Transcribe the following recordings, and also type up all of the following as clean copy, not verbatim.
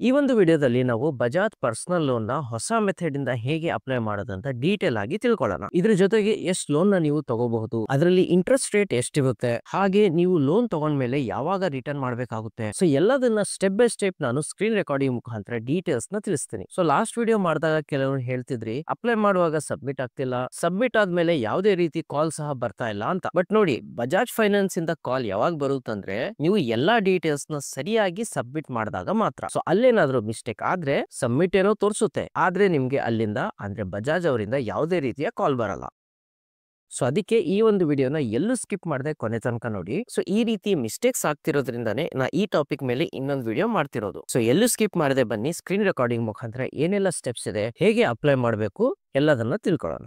ಈ ಒಂದು ವಿಡಿಯೋದಲ್ಲಿ ನಾವು ಬಜಾಜ್ ಪರ್ಸನಲ್ ಲೋನ್ ನ ಹೊಸ ಮೆಥಡ್ ಇಂದ ಹೇಗೆ ಅಪ್ಲೈ ಮಾಡೋದಂತ ಡೀಟೇಲ್ ಆಗಿ ತಿಳ್ಕೊಳ್ಳೋಣ. ಇದ್ರ ಜೊತೆಗೆ ಎಷ್ಟು ಲೋನ್ ನ ನೀವು ತಗೋಬಹುದು, ಅದರಲ್ಲಿ ಇಂಟ್ರೆಸ್ಟ್ ರೇಟ್ ಎಷ್ಟಿರುತ್ತೆ, ಹಾಗೆ ನೀವು ಲೋನ್ ತಗೊಂಡ್ಮೇಲೆ ಯಾವಾಗ ರಿಟರ್ನ್ ಮಾಡಬೇಕಾಗುತ್ತೆ. ಸೊ ಎಲ್ಲದನ್ನ ಸ್ಟೆಪ್ ಬೈ ಸ್ಟೆಪ್ ನಾನು ಸ್ಕ್ರೀನ್ ರೆಕಾರ್ಡಿಂಗ್ ಮುಖಾಂತರ ಡೀಟೇಲ್ಸ್ ನ ತಿಳಿಸ್ತೀನಿ. ಸೊ ಲಾಸ್ಟ್ ವಿಡಿಯೋ ಮಾಡಿದಾಗ ಕೆಲವರು ಹೇಳ್ತಿದ್ರಿ ಅಪ್ಲೈ ಮಾಡುವಾಗ ಸಬ್ಮಿಟ್ ಆಗ್ತಿಲ್ಲ, ಸಬ್ಮಿಟ್ ಆದ್ಮೇಲೆ ಯಾವುದೇ ರೀತಿ ಕಾಲ್ ಸಹ ಬರ್ತಾ ಇಲ್ಲ ಅಂತ. ಬಟ್ ನೋಡಿ, ಬಜಾಜ್ ಫೈನಾನ್ಸ್ ಇಂದ ಕಾಲ್ ಯಾವಾಗ ಬರುತ್ತಂದ್ರೆ ನೀವು ಎಲ್ಲಾ ಡೀಟೇಲ್ಸ್ ನ ಸರಿಯಾಗಿ ಸಬ್ಮಿಟ್ ಮಾಡಿದಾಗ ಮಾತ್ರ. ಸೊ ಅಲ್ಲೇನಾದ್ರೂ ಮಿಸ್ಟೇಕ್ ಆದ್ರೆ ಸಬ್ಮಿಟ್ ಏನೋ ತೋರಿಸುತ್ತೆ, ಆದ್ರೆ ನಿಮ್ಗೆ ಅಲ್ಲಿಂದ ಅಂದ್ರೆ ಬಜಾಜ್ ಅವರಿಂದ ಯಾವುದೇ ರೀತಿಯ ಕಾಲ್ ಬರಲ್ಲ. ಸೊ ಅದಕ್ಕೆ ಈ ಒಂದು ವಿಡಿಯೋನ ಎಲ್ಲೂ ಸ್ಕಿಪ್ ಮಾಡದೆ ಕೊನೆ ತನಕ ನೋಡಿ. ಸೊ ಈ ರೀತಿ ಮಿಸ್ಟೇಕ್ಸ್ ಆಗ್ತಿರೋದ್ರಿಂದಾನೇ ನಾ ಈ ಟಾಪಿಕ್ ಮೇಲೆ ಇನ್ನೊಂದು ವಿಡಿಯೋ ಮಾಡ್ತಿರೋದು. ಸೊ ಎಲ್ಲೂ ಸ್ಕಿಪ್ ಮಾಡದೆ ಬನ್ನಿ, ಸ್ಕ್ರೀನ್ ರೆಕಾರ್ಡಿಂಗ್ ಮುಖಾಂತರ ಏನೆಲ್ಲ ಸ್ಟೆಪ್ಸ್ ಇದೆ, ಹೇಗೆ ಅಪ್ಲೈ ಮಾಡಬೇಕು ಎಲ್ಲದನ್ನ ತಿಳ್ಕೊಳ್ಳೋಣ.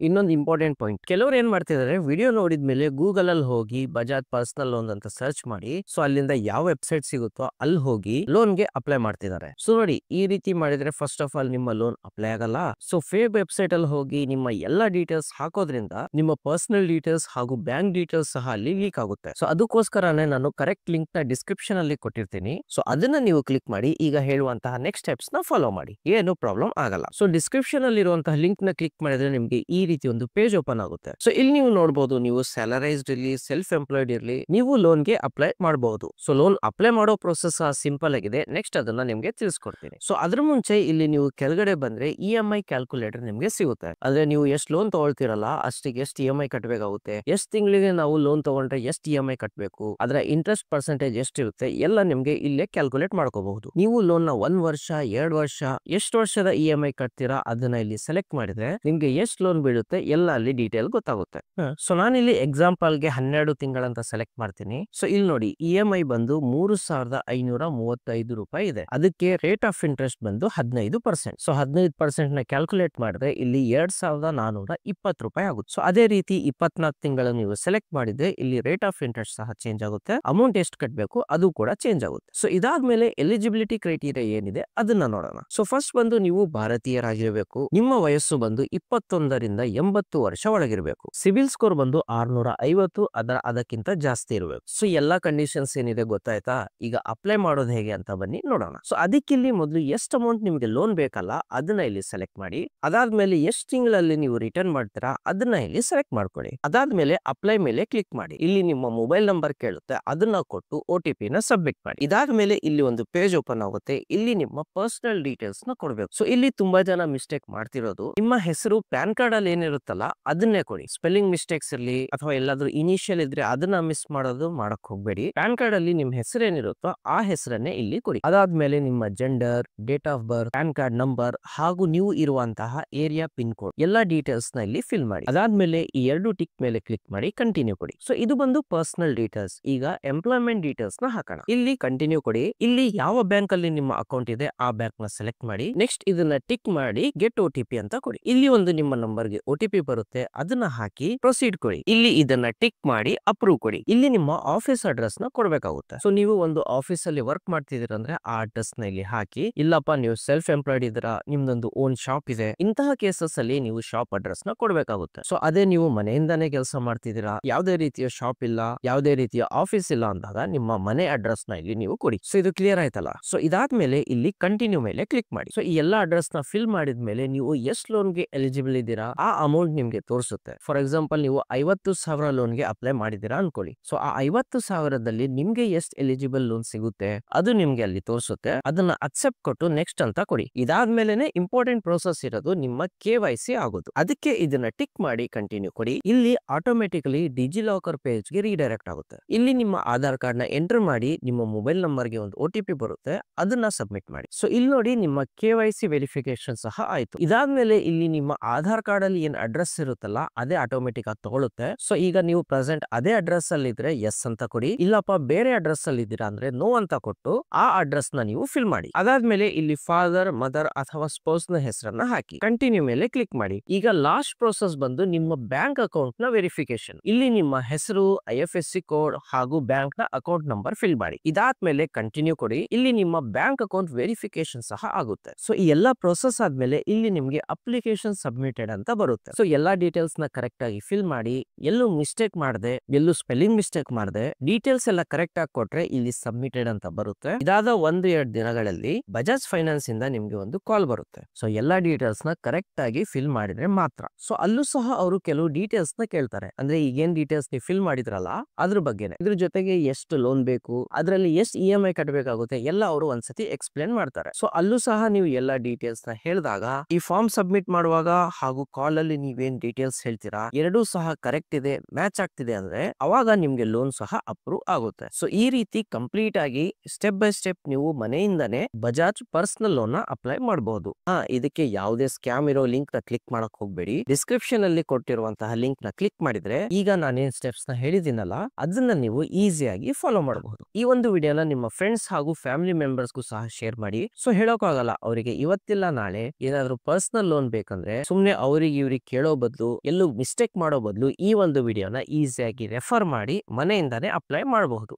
ಇನ್ನೊಂದು ಇಂಪಾರ್ಟೆಂಟ್ ಪಾಯಿಂಟ್, ಕೆಲವರು ಏನ್ ಮಾಡ್ತಿದ್ದಾರೆ, ವಿಡಿಯೋ ನೋಡಿದ್ಮೇಲೆ ಗೂಗಲ್ ಅಲ್ಲಿ ಹೋಗಿ ಬಜಾಜ್ ಪರ್ಸನಲ್ ಲೋನ್ ಅಂತ ಸರ್ಚ್ ಮಾಡಿ, ಸೊ ಅಲ್ಲಿಂದ ಯಾವ ವೆಬ್ಸೈಟ್ ಸಿಗುತ್ತೋ ಅಲ್ಲಿ ಹೋಗಿ ಲೋನ್ ಗೆ ಅಪ್ಲೈ ಮಾಡ್ತಿದ್ದಾರೆ. ಸೊ ನೋಡಿ, ಈ ರೀತಿ ಮಾಡಿದ್ರೆ ಫಸ್ಟ್ ಆಫ್ ಆಲ್ ನಿಮ್ಮ ಲೋನ್ ಅಪ್ಲೈ ಆಗಲ್ಲ. ಸೊ ಫೇಕ್ ವೆಬ್ಸೈಟ್ ಅಲ್ಲಿ ಹೋಗಿ ನಿಮ್ಮ ಎಲ್ಲಾ ಡೀಟೇಲ್ಸ್ ಹಾಕೋದ್ರಿಂದ ನಿಮ್ಮ ಪರ್ಸನಲ್ ಡೀಟೇಲ್ಸ್ ಹಾಗೂ ಬ್ಯಾಂಕ್ ಡೀಟೇಲ್ಸ್ ಸಹ ಅಲ್ಲಿ ಲೀಕ್ ಆಗುತ್ತೆ. ಸೊ ಅದಕ್ಕೋಸ್ಕರನೇ ನಾನು ಕರೆಕ್ಟ್ ಲಿಂಕ್ ನ ಡಿಸ್ಕ್ರಿಪ್ಷನ್ ಅಲ್ಲಿ ಕೊಟ್ಟಿರ್ತೀನಿ. ಸೊ ಅದನ್ನ ನೀವು ಕ್ಲಿಕ್ ಮಾಡಿ ಈಗ ಹೇಳುವಂತಹ ನೆಕ್ಸ್ಟ್ ಸ್ಟೆಪ್ಸ್ ನ ಫಾಲೋ ಮಾಡಿ, ಏನು ಪ್ರಾಬ್ಲಮ್ ಆಗಲ್ಲ. ಸೊ ಡಿಸ್ಕ್ರಿಪ್ಷನ್ ಅಲ್ಲಿ ಇರುವಂತಹ ಲಿಂಕ್ ನ ಕ್ಲಿಕ್ ಮಾಡಿದ್ರೆ ನಿಮ್ಗೆ ಈ ರೀತಿ ಒಂದು ಪೇಜ್ ಓಪನ್ ಆಗುತ್ತೆ. ಸೊ ಇಲ್ಲಿ ನೀವು ನೋಡಬಹುದು, ನೀವು ಸ್ಯಾಲರೈಸ್ಡ್ ಇರ್ಲಿ, ಸೆಲ್ಫ್ ಎಂಪ್ಲಾಯ್ಡ್ ಇರ್ಲಿ, ನೀವು ಲೋನ್ ಗೆ ಅಪ್ಲೈ ಮಾಡಬಹುದು. ಸೊ ಲೋನ್ ಅಪ್ಲೈ ಮಾಡೋ ಪ್ರೊಸೆಸ್ ಸಿಂಪಲ್ ಆಗಿದೆ. ನೆಕ್ಸ್ಟ್ ಅದನ್ನ ನಿಮ್ಗೆ ತಿಳಿಸ್ಕೊಡ್ತೀನಿ. ಸೊ ಅದ್ರ ಮುಂಚೆ ಇಲ್ಲಿ ನೀವು ಕೆಳಗಡೆ ಬಂದ್ರೆ EMI ಕ್ಯಾಲ್ಕುಲೇಟರ್ ನಿಮ್ಗೆ ಸಿಗುತ್ತೆ. ಅಂದ್ರೆ ನೀವು ಎಷ್ಟು ಲೋನ್ ತಗೊಳ್ತಿರಲ್ಲ ಅಷ್ಟಿಗೆ ಎಷ್ಟು EMI ಕಟ್ಟಬೇಕಾಗುತ್ತೆ, ಎಷ್ಟು ತಿಂಗಳಿಗೆ ನಾವು ಲೋನ್ ತಗೊಂಡ್ರೆ ಎಷ್ಟು EMI ಕಟ್ಟಬೇಕು, ಅದರ ಇಂಟ್ರೆಸ್ಟ್ ಪರ್ಸೆಂಟೇಜ್ ಎಷ್ಟಿರುತ್ತೆ ಎಲ್ಲ ನಿಮ್ಗೆ ಇಲ್ಲೇ ಕ್ಯಾಲ್ಕುಲೇಟ್ ಮಾಡ್ಕೋಬಹುದು. ನೀವು ಲೋನ್ ನ 1 ವರ್ಷ 2 ವರ್ಷ ಎಷ್ಟು ವರ್ಷದ EMI ಕಟ್ತೀರಾ ಅದನ್ನ ಇಲ್ಲಿ ಸೆಲೆಕ್ಟ್ ಮಾಡಿದ್ರೆ ನಿಮ್ಗೆ ಎಷ್ಟು ಲೋನ್ ಬೀಳುತ್ತೆ ಎಲ್ಲ ಅಲ್ಲಿ ಡೀಟೇಲ್ ಗೊತ್ತಾಗುತ್ತೆ. ಸೊ ನಾನಿಲ್ಲಿ ಎಕ್ಸಾಂಪಲ್ ಗೆ 12 ತಿಂಗಳಂತ ಸೆಲೆಕ್ಟ್ ಮಾಡ್ತೀನಿ. ಸೊ ಇಲ್ಲಿ ನೋಡಿ, EMI ಬಂದು 3535 ರೂಪಾಯಿ ಇದೆ. ಅದಕ್ಕೆ ರೇಟ್ ಆಫ್ ಇಂಟ್ರೆಸ್ಟ್ ಬಂದು 15%. ಸೊ 15% ನ ಕ್ಯಾಲ್ಕುಲೇಟ್ ಮಾಡಿದ್ರೆ ಇಲ್ಲಿ 2420 ರೂಪಾಯಿ ಆಗುತ್ತೆ. ಸೊ ಅದೇ ರೀತಿ 24 ತಿಂಗಳು ನೀವು ಸೆಲೆಕ್ಟ್ ಮಾಡಿದ್ರೆ ಇಲ್ಲಿ ರೇಟ್ ಆಫ್ ಇಂಟ್ರೆಸ್ಟ್ ಸಹ ಚೇಂಜ್ ಆಗುತ್ತೆ, ಅಮೌಂಟ್ ಎಷ್ಟು ಕಟ್ಟಬೇಕು ಅದು ಕೂಡ ಚೇಂಜ್ ಆಗುತ್ತೆ. ಸೊ ಇದಾದ್ಮೇಲೆ ಎಲಿಜಿಬಿಲಿಟಿ ಕ್ರೈಟೀರಿಯಾ ಏನಿದೆ ಅದನ್ನ ನೋಡೋಣ. ಸೊ ಫಸ್ಟ್ ಬಂದು ನೀವು ಭಾರತೀಯರಾಗಿರಬೇಕು, ನಿಮ್ಮ ವಯಸ್ಸು ಬಂದು 21ರಿಂದ 80 ವರ್ಷ ಒಳಗಿರಬೇಕು, ಸಿವಿಲ್ ಸ್ಕೋರ್ ಬಂದು 650 ಅದಕ್ಕಿಂತ ಜಾಸ್ತಿ ಇರಬೇಕು. ಸೊ ಎಲ್ಲಾ ಕಂಡೀಷನ್ಸ್ ಏನಿದೆ ಗೊತ್ತಾಯ್ತಾ. ಈಗ ಅಪ್ಲೈ ಮಾಡೋದು ಹೇಗೆ ಅಂತ ಬನ್ನಿ ನೋಡೋಣ. ಸೊ ಅದಕ್ಕಿಲ್ಲಿ ಮೊದಲು ಎಷ್ಟು ಅಮೌಂಟ್ ನಿಮ್ಗೆ ಲೋನ್ ಬೇಕಲ್ಲ ಅದನ್ನ ಇಲ್ಲಿ ಸೆಲೆಕ್ಟ್ ಮಾಡಿ, ಅದಾದ್ಮೇಲೆ ಎಷ್ಟು ತಿಂಗಳಲ್ಲಿ ನೀವು ರಿಟರ್ನ್ ಮಾಡ್ತೀರಾ ಅದನ್ನ ಇಲ್ಲಿ ಸೆಲೆಕ್ಟ್ ಮಾಡ್ಕೊಳ್ಳಿ. ಅದಾದ್ಮೇಲೆ ಅಪ್ಲೈ ಮೇಲೆ ಕ್ಲಿಕ್ ಮಾಡಿ. ಇಲ್ಲಿ ನಿಮ್ಮ ಮೊಬೈಲ್ ನಂಬರ್ ಕೇಳುತ್ತೆ, ಅದನ್ನ ಕೊಟ್ಟು OTP ನ ಸಬ್ಮಿಟ್ ಮಾಡಿ. ಇದಾದ್ಮೇಲೆ ಇಲ್ಲಿ ಒಂದು ಪೇಜ್ ಓಪನ್ ಆಗುತ್ತೆ. ಇಲ್ಲಿ ನಿಮ್ಮ ಪರ್ಸನಲ್ ಡೀಟೇಲ್ಸ್ ನ ಕೊಡ್ಬೇಕು. ಸೊ ಇಲ್ಲಿ ತುಂಬಾ ಜನ ಮಿಸ್ಟೇಕ್ ಮಾಡ್ತಿರೋದು, ನಿಮ್ಮ ಹೆಸರು ಪ್ಯಾನ್ ಕಾರ್ಡ್ ಅಲ್ಲಿ ಏನಿರುತ್ತಲ್ಲ ಅದನ್ನೇ ಕೊಡಿ. ಸ್ಪೆಲ್ಲಿಂಗ್ ಮಿಸ್ಟೇಕ್ಸ್ ಇರ್ಲಿ ಅಥವಾ ಎಲ್ಲಾದ್ರೂ ಇನಿಷಿಯಲ್ ಇದ್ರೆ ಅದನ್ನ ಮಿಸ್ ಮಾಡಕ್ ಹೋಗ್ಬೇಡಿ. ಪ್ಯಾನ್ ಕಾರ್ಡ್ ಅಲ್ಲಿ ನಿಮ್ ಹೆಸರು ಏನಿರುತ್ತೋ ಆ ಹೆಸರನ್ನೇ ಇಲ್ಲಿ ಕೊಡಿ. ಅದಾದ್ಮೇಲೆ ನಿಮ್ಮ gender, date of birth, PAN card number ಹಾಗೂ ನೀವು ಇರುವಂತಹ ಏರಿಯಾ ಪಿನ್ ಕೋಡ್ ಎಲ್ಲಾ ಡೀಟೇಲ್ಸ್ ನ ಇಲ್ಲಿ ಫಿಲ್ ಮಾಡಿ. ಅದಾದ್ಮೇಲೆ ಈ 2 ಟಿಕ್ ಮೇಲೆ ಕ್ಲಿಕ್ ಮಾಡಿ ಕಂಟಿನ್ಯೂ ಕೊಡಿ. ಸೊ ಇದು ಬಂದು ಪರ್ಸನಲ್ ಡೀಟೇಲ್ಸ್. ಈಗ ಎಂಪ್ಲಾಯ್ಮೆಂಟ್ ಡೀಟೇಲ್ಸ್ ನ ಹಾಕೋಣ. ಇಲ್ಲಿ ಕಂಟಿನ್ಯೂ ಕೊಡಿ. ಇಲ್ಲಿ ಯಾವ ಬ್ಯಾಂಕ್ ಅಲ್ಲಿ ನಿಮ್ಮ ಅಕೌಂಟ್ ಇದೆ ಆ ಬ್ಯಾಂಕ್ ನ ಸೆಲೆಕ್ಟ್ ಮಾಡಿ. ನೆಕ್ಸ್ಟ್ ಇದನ್ನ ಟಿಕ್ ಮಾಡಿ ಗೆಟ್ OTP ಅಂತ ಕೊಡಿ. ಇಲ್ಲಿ ಒಂದು ನಿಮ್ಮ ನಂಬರ್ ಗೆ OTP ಬರುತ್ತೆ, ಅದನ್ನ ಹಾಕಿ ಪ್ರೊಸೀಡ್ ಕೊಡಿ. ಇಲ್ಲಿ ಇದನ್ನ ಟಿಕ್ ಮಾಡಿ ಅಪ್ರೂವ್ ಕೊಡಿ. ಇಲ್ಲಿ ನಿಮ್ಮ ಆಫೀಸ್ ಅಡ್ರೆಸ್ ನ ಕೊಡಬೇಕಾಗುತ್ತೆ. ಸೊ ನೀವು ಒಂದು ಆಫೀಸ್ ಅಲ್ಲಿ ವರ್ಕ್ ಮಾಡ್ತಿದ್ದೀರಾ ಅಂದ್ರೆ ಆ ಅಡ್ರೆಸ್ ನ ಇಲ್ಲಿ ಹಾಕಿ. ಇಲ್ಲಪ್ಪ ನೀವು ಸೆಲ್ಫ್ ಎಂಪ್ಲಾಯ್ಡ್ ಇದ್ದೀರಾ, ನಿಮ್ದೊಂದು ಓನ್ ಶಾಪ್ ಇದೆ, ಇಂತಹ ಕೇಸಸ್ ಅಲ್ಲಿ ನೀವು ಶಾಪ್ ಅಡ್ರೆಸ್ ನ ಕೊಡಬೇಕಾಗುತ್ತೆ. ಸೊ ಅದೇ ನೀವು ಮನೆಯಿಂದಾನೇ ಕೆಲಸ ಮಾಡ್ತಿದ್ದೀರಾ, ಯಾವುದೇ ರೀತಿಯ ಶಾಪ್ ಇಲ್ಲ, ಯಾವುದೇ ರೀತಿಯ ಆಫೀಸ್ ಇಲ್ಲ ಅಂದಾಗ ನಿಮ್ಮ ಮನೆ ಅಡ್ರೆಸ್ ನ ಇಲ್ಲಿ ನೀವು ಕೊಡಿ. ಸೊ ಇದು ಕ್ಲಿಯರ್ ಆಯ್ತಲ್ಲ. ಸೊ ಇದಾದ್ಮೇಲೆ ಇಲ್ಲಿ ಕಂಟಿನ್ಯೂ ಮೇಲೆ ಕ್ಲಿಕ್ ಮಾಡಿ. ಸೊ ಈ ಎಲ್ಲಾ ಅಡ್ರೆಸ್ ನ ಫಿಲ್ ಮಾಡಿದ್ಮೇಲೆ ನೀವು ಎಷ್ಟು ಲೋನ್ ಗೆ ಎಲಿಜಿಬಲ್ ಇದ್ದೀರಾ ಆ ಅಮೌಂಟ್ ನಿಮ್ಗೆ ತೋರಿಸುತ್ತೆ. ಫಾರ್ ಎಕ್ಸಾಂಪಲ್ ನೀವು 50,000 ಲೋನ್ ಗೆ ಅಪ್ಲೈ ಮಾಡಿದೀರಾ ಅನ್ಕೊಳ್ಳಿ. ಸೊ ಆ 50,000ದಲ್ಲಿ ನಿಮ್ಗೆ ಎಷ್ಟು ಎಲಿಜಿಬಲ್ ಲೋನ್ ಸಿಗುತ್ತೆ ಅದು ನಿಮ್ಗೆ ಅಲ್ಲಿ ತೋರಿಸುತ್ತೆ. ಅದನ್ನ ಅಕ್ಸೆಪ್ಟ್ ಕೊಟ್ಟು ನೆಕ್ಸ್ಟ್ ಅಂತ ಕೊಡಿ. ಇದಾದ್ಮೇಲೆ ಇಂಪಾರ್ಟೆಂಟ್ ಪ್ರೋಸೆಸ್ ಇರೋದು ನಿಮ್ಮ KYC ಆಗೋದು. ಅದಕ್ಕೆ ಇದನ್ನ ಟಿಕ್ ಮಾಡಿ ಕಂಟಿನ್ಯೂ ಕೊಡಿ. ಇಲ್ಲಿ ಆಟೋಮೆಟಿಕಲಿ ಡಿಜಿಲಾಕರ್ ಪೇಜ್ ಗೆ ರೀಡೈರೆಕ್ಟ್ ಆಗುತ್ತೆ. ಇಲ್ಲಿ ನಿಮ್ಮ ಆಧಾರ್ ಕಾರ್ಡ್ ನ ಎಂಟರ್ ಮಾಡಿ, ನಿಮ್ಮ ಮೊಬೈಲ್ ನಂಬರ್ ಗೆ ಒಂದು OTP ಬರುತ್ತೆ, ಅದನ್ನ ಸಬ್ಮಿಟ್ ಮಾಡಿ. ಸೊ ಇಲ್ಲಿ ನೋಡಿ ನಿಮ್ಮ KYC ವೆರಿಫಿಕೇಶನ್ ಸಹ ಆಯ್ತು. ಇದಾದ್ಮೇಲೆ ಇಲ್ಲಿ ನಿಮ್ಮ ಆಧಾರ್ ಕಾರ್ಡ್ ಅಲ್ಲಿ ಏನ್ ಅಡ್ರೆಸ್ ಇರುತ್ತಲ್ಲ ಅದೇ ಆಟೋಮೆಟಿಕ್ ಆಗಿ ತಗೊಳುತ್ತೆ. ಸೊ ಈಗ ನೀವು ಪ್ರೆಸೆಂಟ್ ಅದೇ ಅಡ್ರೆಸ್ ಅಲ್ಲಿ ಇದ್ರೆ ಎಸ್ ಅಂತ ಕೊಡಿ, ಇಲ್ಲಪ್ಪ ಬೇರೆ ಅಡ್ರೆಸ್ ಅಲ್ಲಿ ಇದ್ದೀರಾ ಅಂದ್ರೆ ನೋ ಅಂತ ಕೊಟ್ಟು ಆ ಅಡ್ರೆಸ್ ನ ನೀವು ಫಿಲ್ ಮಾಡಿ. ಅದಾದ್ಮೇಲೆ ಇಲ್ಲಿ ಫಾದರ್, ಮದರ್ ಅಥವಾ ಸ್ಪೌಸ್ ನ ಹೆಸರನ್ನ ಹಾಕಿ ಕಂಟಿನ್ಯೂ ಮೇಲೆ ಕ್ಲಿಕ್ ಮಾಡಿ. ಈಗ ಲಾಸ್ಟ್ ಪ್ರೋಸೆಸ್ ಬಂದು ನಿಮ್ಮ ಬ್ಯಾಂಕ್ ಅಕೌಂಟ್ ನ ವೆರಿಫಿಕೇಶನ್. ಇಲ್ಲಿ ನಿಮ್ಮ ಹೆಸರು, IFSC ಕೋಡ್ ಹಾಗೂ ಬ್ಯಾಂಕ್ ನ ಅಕೌಂಟ್ ನಂಬರ್ ಫಿಲ್ ಮಾಡಿ. ಇದಾದ್ಮೇಲೆ ಕಂಟಿನ್ಯೂ ಕೊಡಿ. ಇಲ್ಲಿ ನಿಮ್ಮ ಬ್ಯಾಂಕ್ ಅಕೌಂಟ್ ವೆರಿಫಿಕೇಶನ್ ಸಹ ಆಗುತ್ತೆ. ಸೊ ಈ ಎಲ್ಲಾ ಪ್ರೋಸೆಸ್ ಆದ್ಮೇಲೆ ಇಲ್ಲಿ ನಿಮ್ಗೆ ಅಪ್ಲಿಕೇಶನ್ ಸಬ್ಮಿಟೆಡ್ ಅಂತ ಬರುತ್ತೆ. ಸೊ ಎಲ್ಲಾ ಡೀಟೇಲ್ಸ್ ನ ಕರೆಕ್ಟ್ ಆಗಿ ಫಿಲ್ ಮಾಡಿ, ಎಲ್ಲೂ ಮಿಸ್ಟೇಕ್ ಮಾಡದೆ, ಎಲ್ಲೂ ಸ್ಪೆಲ್ಲಿಂಗ್ ಮಿಸ್ಟೇಕ್ ಮಾಡದೆ ಡೀಟೇಲ್ಸ್ ಎಲ್ಲ ಕರೆಕ್ಟ್ ಆಗಿ ಕೊಟ್ರೆ ಇಲ್ಲಿ ಸಬ್ಮಿಟೆಡ್ ಅಂತ ಬರುತ್ತೆ. ಇದಾದ 1-2 ದಿನಗಳಲ್ಲಿ ಬಜಾಜ್ ಫೈನಾನ್ಸ್ ಇಂದ ನಿಮ್ಗೆ ಒಂದು ಕಾಲ್ ಬರುತ್ತೆ. ಸೊ ಎಲ್ಲಾ ಡೀಟೇಲ್ಸ್ ನ ಕರೆಕ್ಟ್ ಆಗಿ ಫಿಲ್ ಮಾಡಿದ್ರೆ ಮಾತ್ರ. ಸೊ ಅಲ್ಲೂ ಸಹ ಅವರು ಕೆಲವು ಡೀಟೇಲ್ಸ್ ನ ಕೇಳ್ತಾರೆ. ಅಂದ್ರೆ ಈಗೇನ್ ಡೀಟೇಲ್ಸ್ ನೀವು ಫಿಲ್ ಮಾಡಿದ್ರಲ್ಲ ಅದ್ರ ಬಗ್ಗೆನೆ. ಇದ್ರ ಜೊತೆಗೆ ಎಷ್ಟು ಲೋನ್ ಬೇಕು, ಅದರಲ್ಲಿ ಎಷ್ಟು EMI ಕಟ್ಟಬೇಕಾಗುತ್ತೆ ಎಲ್ಲ ಅವರು ಒಂದ್ಸತಿ ಎಕ್ಸ್ಪ್ಲೇನ್ ಮಾಡ್ತಾರೆ. ಸೊ ಅಲ್ಲೂ ಸಹ ನೀವು ಎಲ್ಲಾ ಡೀಟೇಲ್ಸ್ ನ ಹೇಳಿದಾಗ ಈ ಫಾರ್ಮ್ ಸಬ್ಮಿಟ್ ಮಾಡುವಾಗ ಹಾಗೂ ಕಾಲ್ ಅಲ್ಲಿ ನೀವೇನ್ ಡೀಟೇಲ್ಸ್ ಹೇಳ್ತೀರಾ ಎರಡೂ ಸಹ ಕರೆಕ್ಟ್ ಇದೆ, ಮ್ಯಾಚ್ ಆಗ್ತಿದೆ ಅಂದ್ರೆ ಅವಾಗ ನಿಮ್ಗೆ ಲೋನ್ ಸಹ ಅಪ್ರೂವ್ ಆಗುತ್ತೆ. ಸೊ ಈ ರೀತಿ ಕಂಪ್ಲೀಟ್ ಆಗಿ ಸ್ಟೆಪ್ ಬೈ ಸ್ಟೆಪ್ ನೀವು ಮನೆಯಿಂದನೇ ಬಜಾಜ್ ಪರ್ಸನಲ್ ಲೋನ್ ನ ಅಪ್ಲೈ ಮಾಡಬಹುದು. ಇದಕ್ಕೆ ಯಾವುದೇ ಸ್ಕ್ಯಾಮ್ ಇರೋ ಲಿಂಕ್ ನ ಕ್ಲಿಕ್ ಮಾಡಕ್ ಹೋಗ್ಬೇಡಿ. ಡಿಸ್ಕ್ರಿಪ್ಷನ್ ಅಲ್ಲಿ ಕೊಟ್ಟಿರುವಂತಹ ಲಿಂಕ್ ನ ಕ್ಲಿಕ್ ಮಾಡಿದ್ರೆ ಈಗ ನಾನೇನ್ ಸ್ಟೆಪ್ಸ್ ನ ಹೇಳಿದಿನಲ್ಲ ಅದನ್ನ ನೀವು ಈಸಿಯಾಗಿ ಫಾಲೋ ಮಾಡಬಹುದು. ಈ ಒಂದು ವಿಡಿಯೋನ ನಿಮ್ಮ ಫ್ರೆಂಡ್ಸ್ ಹಾಗೂ ಫ್ಯಾಮಿಲಿ ಮೆಂಬರ್ಸ್ಗೂ ಸಹ ಶೇರ್ ಮಾಡಿ. ಸೊ ಹೇಳೋಕ್ಕಾಗಲ್ಲ, ಅವರಿಗೆ ಇವತ್ತಿಲ್ಲ ನಾಳೆ ಏನಾದ್ರು ಪರ್ಸನಲ್ ಲೋನ್ ಬೇಕಂದ್ರೆ ಸುಮ್ನೆ ಅವ್ರಿಗೆ ಇವ್ರಿಗೆ ಕೇಳೋ ಬದಲು, ಎಲ್ಲೂ ಮಿಸ್ಟೇಕ್ ಮಾಡೋ ಬದಲು ಈ ಒಂದು ವಿಡಿಯೋನ ಈಸಿಯಾಗಿ ರೆಫರ್ ಮಾಡಿ ಮನೆಯಿಂದಾನೇ ಅಪ್ಲೈ ಮಾಡಬಹುದು.